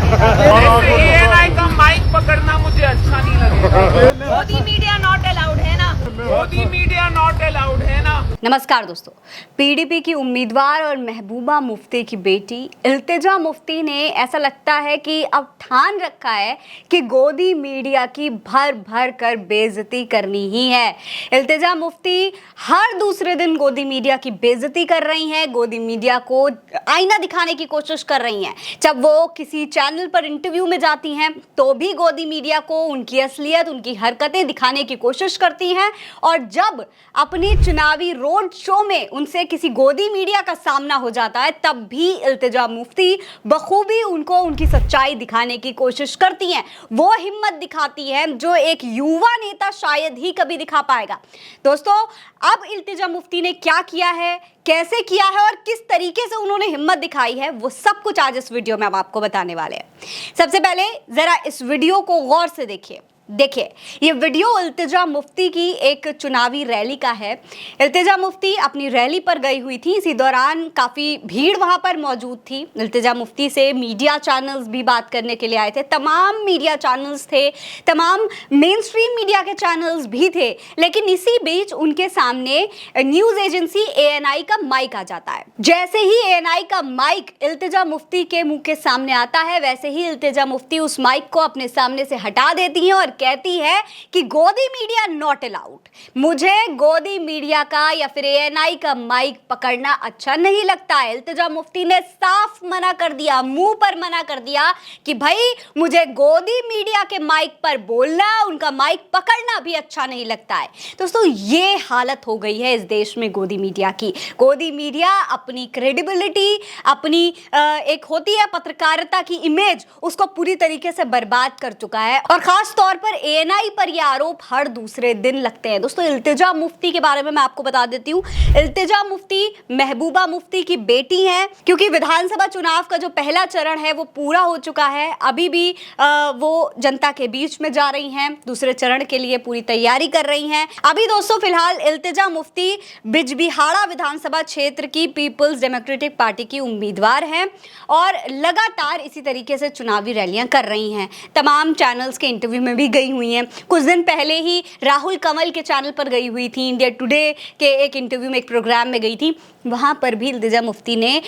ANI का mic पकड़ना मुझे अच्छा नहीं लगेगा। मोदी मीडिया नॉट अलाउड है ना। मोदी मीडिया नॉट अलाउड है ना। नमस्कार दोस्तों, पीडीपी की उम्मीदवार और महबूबा मुफ्ती की बेटी इल्तिजा मुफ्ती ने ऐसा लगता है कि अब ठान रखा है कि गोदी मीडिया की भर भर कर बेइज्जती करनी ही है। इल्तिजा मुफ्ती हर दूसरे दिन गोदी मीडिया की बेइज्जती कर रही हैं, गोदी मीडिया को आईना दिखाने की कोशिश कर रही हैं। जब वो किसी चैनल पर इंटरव्यू में जाती हैं तो भी गोदी मीडिया को उनकी असलियत, उनकी हरकतें दिखाने की कोशिश करती हैं, और जब अपनी चुनावी रोड शो में उनसे किसी गोदी मीडिया का सामना हो जाता है तब भी इल्तिजा मुफ्ती बखूबी उनको उनकी सच्चाई दिखाने की कोशिश करती हैं। वो हिम्मत दिखाती हैं जो एक युवा नेता शायद ही कभी दिखा पाएगा। दोस्तों, अब इल्तिजा मुफ्ती ने क्या किया है, कैसे किया है और किस तरीके से उन्होंने हिम्मत दिखाई है, वो सब कुछ आज इस वीडियो में हम आपको बताने वाले हैं। सबसे पहले जरा इस वीडियो को गौर से देखिए। ये वीडियो इल्तिजा मुफ्ती की एक चुनावी रैली का है। इल्तिजा मुफ्ती अपनी रैली पर गई हुई थी। इसी दौरान काफ़ी भीड़ वहाँ पर मौजूद थी। इल्तिजा मुफ्ती से मीडिया चैनल्स भी बात करने के लिए आए थे। तमाम मीडिया चैनल्स थे, तमाम मेन स्ट्रीम मीडिया के चैनल्स भी थे। लेकिन इसी बीच उनके सामने न्यूज़ एजेंसी एएनआई का माइक आ जाता है। जैसे ही एएनआई का माइक इल्तिजा मुफ्ती के मुंह के सामने आता है, वैसे ही इल्तिजा मुफ्ती उस माइक को अपने सामने से हटा देती हैं और कहती है कि गोदी मीडिया नॉट अलाउड। मुझे गोदी मीडिया का या फिर एएनआई का माइक पकड़ना अच्छा नहीं लगता है। इल्तिजा मुफ्ती ने साफ मना कर दिया, मुंह पर मना कर दिया कि भाई मुझे गोदी मीडिया के माइक पर बोलना, उनका माइक पकड़ना भी अच्छा नहीं लगता है। दोस्तों, ये हालत हो गई है इस देश में गोदी मीडिया की। गोदी मीडिया अपनी क्रेडिबिलिटी, अपनी एक होती है पत्रकारिता की इमेज, उसको पूरी तरीके से बर्बाद कर चुका है। और खास तौर पर एएनआई पर ये आरोप हर दूसरे दिन लगते हैं। दोस्तों, इल्तिजा मुफ्ती के बारे में मैं आपको बता देती हूँ। इल्तिजा मुफ्ती महबूबा मुफ्ती की बेटी हैं। क्योंकि विधानसभा चुनाव का जो पहला चरण है वो पूरा हो चुका है, अभी भी वो जनता के बीच में जा रही हैं, दूसरे चरण के लिए पूरी तैयारी कर रही हैं। अभी दोस्तों फिलहाल इल्तिजा मुफ्ती बिजबिहाड़ा विधानसभा क्षेत्र की पीपल्स डेमोक्रेटिक पार्टी की उम्मीदवार हैं और लगातार इसी तरीके से चुनावी रैलियां कर रही हैं। तमाम चैनल्स के इंटरव्यू में भी गई हुई हैं। कुछ दिन पहले ही राहुल कमल के चैनल पर गई हुई थी, इंडिया टुडे के एक इंटरव्यू में, एक प्रोग्राम में गई थी। वहां पर भी इल्तिजा मुफ्ती ने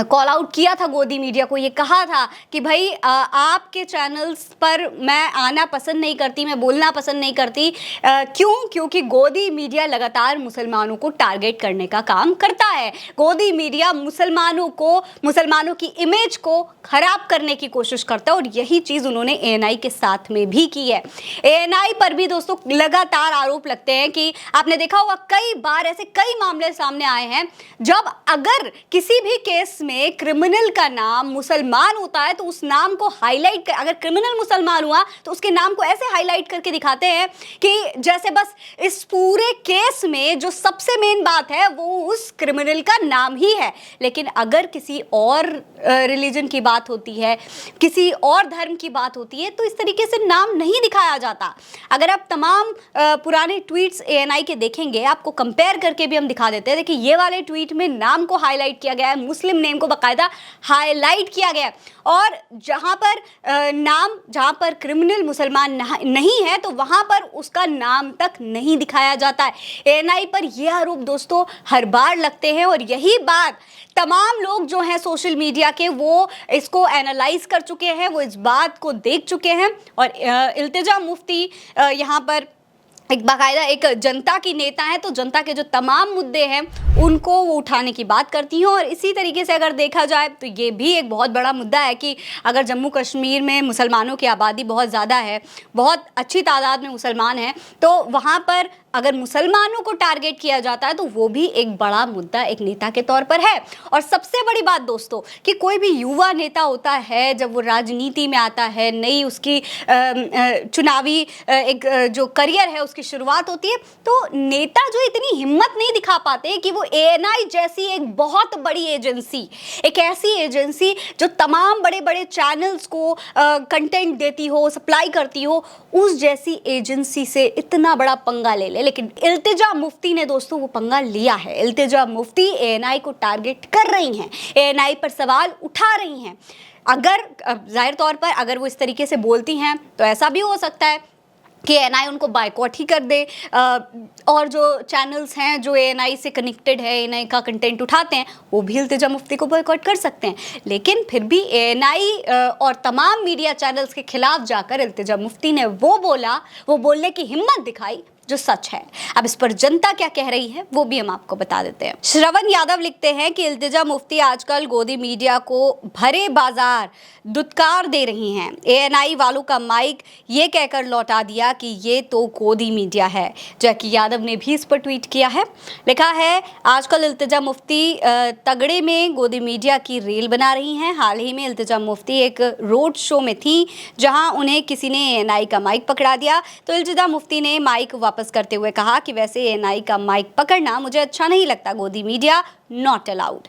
कॉल आउट किया था गोदी मीडिया को। ये कहा था कि भाई आपके चैनल्स पर मैं आना पसंद नहीं करती, मैं बोलना पसंद नहीं करती। क्यों? क्योंकि गोदी मीडिया लगातार मुसलमानों को टारगेट करने का काम करता है। गोदी मीडिया मुसलमानों की इमेज को खराब करने की कोशिश करता है, और यही चीज़ उन्होंने एएनआई के साथ में भी की है। एएनआई पर भी दोस्तों लगातार आरोप लगते हैं कि आपने देखा होगा कई बार ऐसे कई मामले सामने आए हैं जब अगर किसी भी केस में क्रिमिनल का नाम मुसलमान होता है तो उस नाम को हाईलाइट कर, अगर क्रिमिनल मुसलमान हुआ तो उसके नाम को ऐसे हाईलाइट करके दिखाते हैं कि जैसे बस इस पूरे केस में जो सबसे मेन बात है वो उस क्रिमिनल का नाम ही है। लेकिन अगर किसी और रिलीजन की बात होती है, किसी और धर्म की बात होती है, तो इस तरीके से नाम नहीं दिखाया जाता। अगर आप तमाम पुराने ट्वीट्स एएनआई के देखेंगे, आपको कंपेयर करके भी हम दिखा देते हैं। देखिए, ये वाले ट्वीट में नाम को हाईलाइट किया गया है, मुस्लिम नेम को बाकायदा हाईलाइट किया गया, और जहां पर क्रिमिनल मुसलमान नहीं है तो वहां पर उसका नाम तक नहीं दिखाया जाता है। एएनआई पर यह आरोप दोस्तों हर बार लगते हैं, और यही बात तमाम लोग जो हैं सोशल मीडिया के, वो इसको एनालाइज कर चुके हैं, वो इस बात को देख चुके हैं। और इल्तिजा मुफ्ती यहाँ पर एक बाकायदा एक जनता की नेता है, तो जनता के जो तमाम मुद्दे हैं उनको वो उठाने की बात करती हैं। और इसी तरीके से अगर देखा जाए तो ये भी एक बहुत बड़ा मुद्दा है कि अगर जम्मू कश्मीर में मुसलमानों की आबादी बहुत ज़्यादा है, बहुत अच्छी तादाद में मुसलमान हैं, तो वहाँ पर अगर मुसलमानों को टारगेट किया जाता है तो वो भी एक बड़ा मुद्दा एक नेता के तौर पर है। और सबसे बड़ी बात दोस्तों कि कोई भी युवा नेता होता है, जब वो राजनीति में आता है, नई उसकी चुनावी एक जो करियर है उसकी शुरुआत होती है, तो नेता जो इतनी हिम्मत नहीं दिखा पाते कि वो एएनआई जैसी एक बहुत बड़ी एजेंसी, एक ऐसी एजेंसी जो तमाम बड़े बड़े चैनल्स को कंटेंट देती हो, सप्लाई करती हो, उस जैसी एजेंसी से इतना बड़ा पंगा ले ले। लेकिन इल्तिजा मुफ्ती ने दोस्तों वो पंगा लिया है। इल्तिजा मुफ्ती एएनआई को टारगेट कर रही हैं, एएनआई पर सवाल उठा रही हैं। अगर जाहिर तौर पर अगर वो इस तरीके से बोलती हैं तो ऐसा भी हो सकता है कि एएनआई उनको बायकॉट ही कर दे, और जो चैनल्स हैं जो एएनआई से कनेक्टेड है, एएनआई का कंटेंट उठाते हैं, वो भी इल्तिजा मुफ्ती को बायकॉट कर सकते हैं। लेकिन फिर भी एएनआई और तमाम मीडिया चैनल्स के खिलाफ जाकर इल्तिजा मुफ्ती ने वो बोलने की हिम्मत दिखाई जो सच है। अब इस पर जनता क्या कह रही है वो भी हम आपको बता देते हैं। श्रवण यादव लिखते हैं कि इल्तिजा मुफ्ती आजकल गोदी मीडिया को भरे बाजार दुत्कार दे रही हैं। एएनआई वालों का माइक ये कहकर लौटा दिया कि ये तो गोदी मीडिया है। जैकी यादव ने भी इस पर ट्वीट किया है, लिखा है आजकल इल्तिजा मुफ्ती तगड़े में गोदी मीडिया की रेल बना रही हैं। हाल ही में इल्तिजा मुफ्ती एक रोड शो में थी जहां उन्हें किसी ने एएनआई का माइक पकड़ा दिया, तो इल्तिजा मुफ्ती ने माइक वापस करते हुए कहा कि वैसे एएनआई का माइक पकड़ना मुझे अच्छा नहीं लगता, गोदी मीडिया नॉट अलाउड।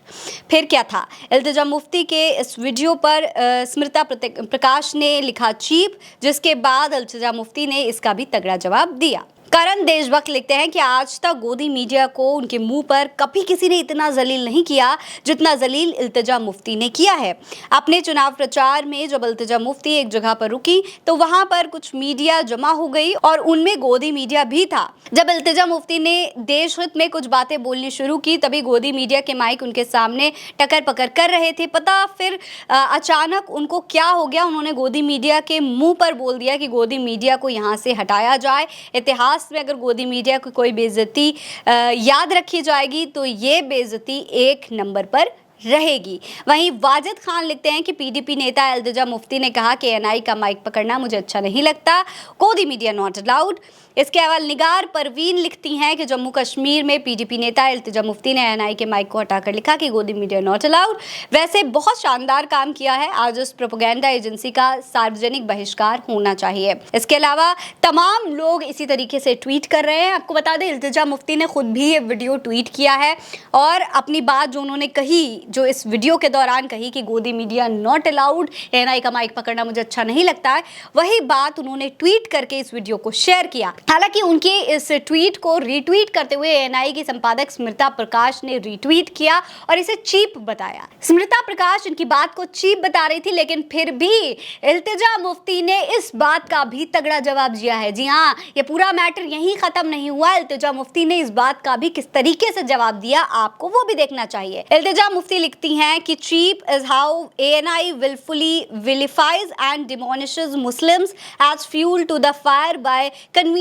फिर क्या था, इल्तिजा मुफ्ती के इस वीडियो पर स्मृता प्रकाश ने लिखा चीप, जिसके बाद इल्तिजा मुफ्ती ने इसका भी तगड़ा जवाब दिया। करण देशभक्त लिखते हैं कि आज तक गोदी मीडिया को उनके मुंह पर कभी किसी ने इतना जलील नहीं किया जितना जलील इल्तिजा मुफ्ती ने किया है। अपने चुनाव प्रचार में जब इल्तिजा मुफ्ती एक जगह पर रुकी तो वहां पर कुछ मीडिया जमा हो गई और उनमें गोदी मीडिया भी था। जब इल्तिजा मुफ्ती ने देश हित में कुछ बातें बोलनी शुरू की तभी गोदी मीडिया के माइक उनके सामने टकर पकर कर रहे थे। पता फिर अचानक उनको क्या हो गया, उन्होंने गोदी मीडिया के मुंह पर बोल दिया कि गोदी मीडिया को यहाँ से हटाया जाए। इतिहास में अगर गोदी मीडिया की कोई बेइज्जती याद रखी जाएगी तो ये बेइज्जती एक नंबर पर रहेगी। वहीं वाजिद खान लिखते हैं कि पीडीपी नेता इल्तिजा मुफ्ती ने कहा कि एएनआई का माइक पकड़ना मुझे अच्छा नहीं लगता, गोदी मीडिया नॉट अलाउड। इसके अलावा निगार परवीन लिखती हैं कि जम्मू कश्मीर में पीडीपी नेता इल्तिजा मुफ्ती ने एएनआई के माइक को हटाकर लिखा कि गोदी मीडिया नॉट अलाउड। वैसे बहुत शानदार काम किया है, आज उस प्रोपेगेंडा एजेंसी का सार्वजनिक बहिष्कार होना चाहिए। इसके अलावा तमाम लोग इसी तरीके से ट्वीट कर रहे हैं। आपको बता दें इल्तिजा मुफ्ती ने खुद भी ये वीडियो ट्वीट किया है और अपनी बात जो उन्होंने कही, जो इस वीडियो के दौरान कही कि गोदी मीडिया नॉट अलाउड, एएनआई का माइक पकड़ना मुझे अच्छा नहीं लगता है, वही बात उन्होंने ट्वीट करके इस वीडियो को शेयर किया। हालांकि उनके इस ट्वीट को रीट्वीट करते हुए एएनआई की संपादक स्मृता प्रकाश ने रीट्वीट किया और इसे चीप बताया। स्मृता प्रकाश इनकी बात को चीप बता रही थी, लेकिन फिर भी इल्तिजा मुफ्ती ने इस बात का भी तगड़ा जवाब दिया है। जी हाँ, ये पूरा मैटर यहीं खत्म नहीं हुआ। इल्तिजा मुफ्ती ने इस बात का भी किस तरीके से जवाब दिया आपको वो भी देखना चाहिए। इल्तिजा मुफ्ती लिखती हैं कि cheap is how ANI wilfully vilifies and demonises Muslims as fuel to the fire by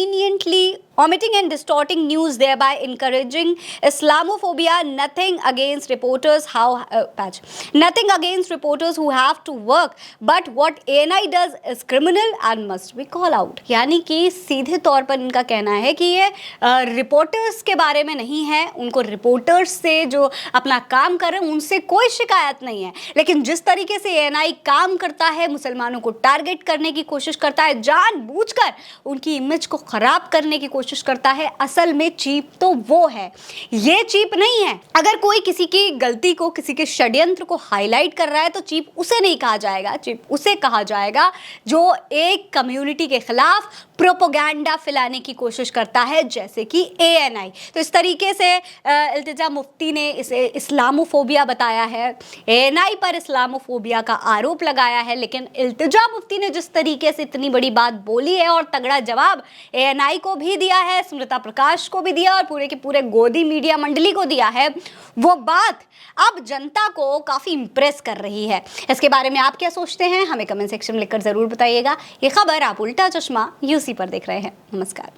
conveniently omitting and distorting news, thereby encouraging Islamophobia. Nothing against reporters nothing against reporters who have to work, but what ANI does is criminal and must be called out. यानी कि सीधे तौर पर इनका कहना है कि ये रिपोर्टर्स के बारे में नहीं है, उनको रिपोर्टर्स से जो अपना काम कर रहे हैं उनसे कोई शिकायत नहीं है, लेकिन जिस तरीके से ANI काम करता है, मुसलमानों को टारगेट करने की कोशिश करता है, जानबूझकर उनकी इमेज को खराब करने की कोशिश करता है, असल में चीप तो वो है, ये चीप नहीं है। अगर कोई किसी की गलती को, किसी के षड्यंत्र को हाईलाइट कर रहा है तो चीप उसे नहीं कहा जाएगा, चीप उसे कहा जाएगा जो एक कम्युनिटी के खिलाफ प्रोपेगेंडा फैलाने की कोशिश करता है, जैसे कि एएनआई। तो इस तरीके से इल्तिजा मुफ्ती ने इसे इस्लामोफोबिया बताया है, एएनआई पर इस्लामोफोबिया का आरोप लगाया है, लेकिन इल्तिजा मुफ्ती ने जिस तरीके से इतनी बड़ी बात बोली है और तगड़ा जवाब एएनआई को भी दिया है, स्मृता प्रकाश को भी दिया और पूरे के पूरे गोदी मीडिया मंडली को दिया है, वो बात अब जनता को काफ़ी इंप्रेस कर रही है। इसके बारे में आप क्या सोचते हैं हमें कमेंट सेक्शन में लिखकर ज़रूर बताइएगा। ये खबर आप उल्टा चश्मा यूसी पर देख रहे हैं। नमस्कार।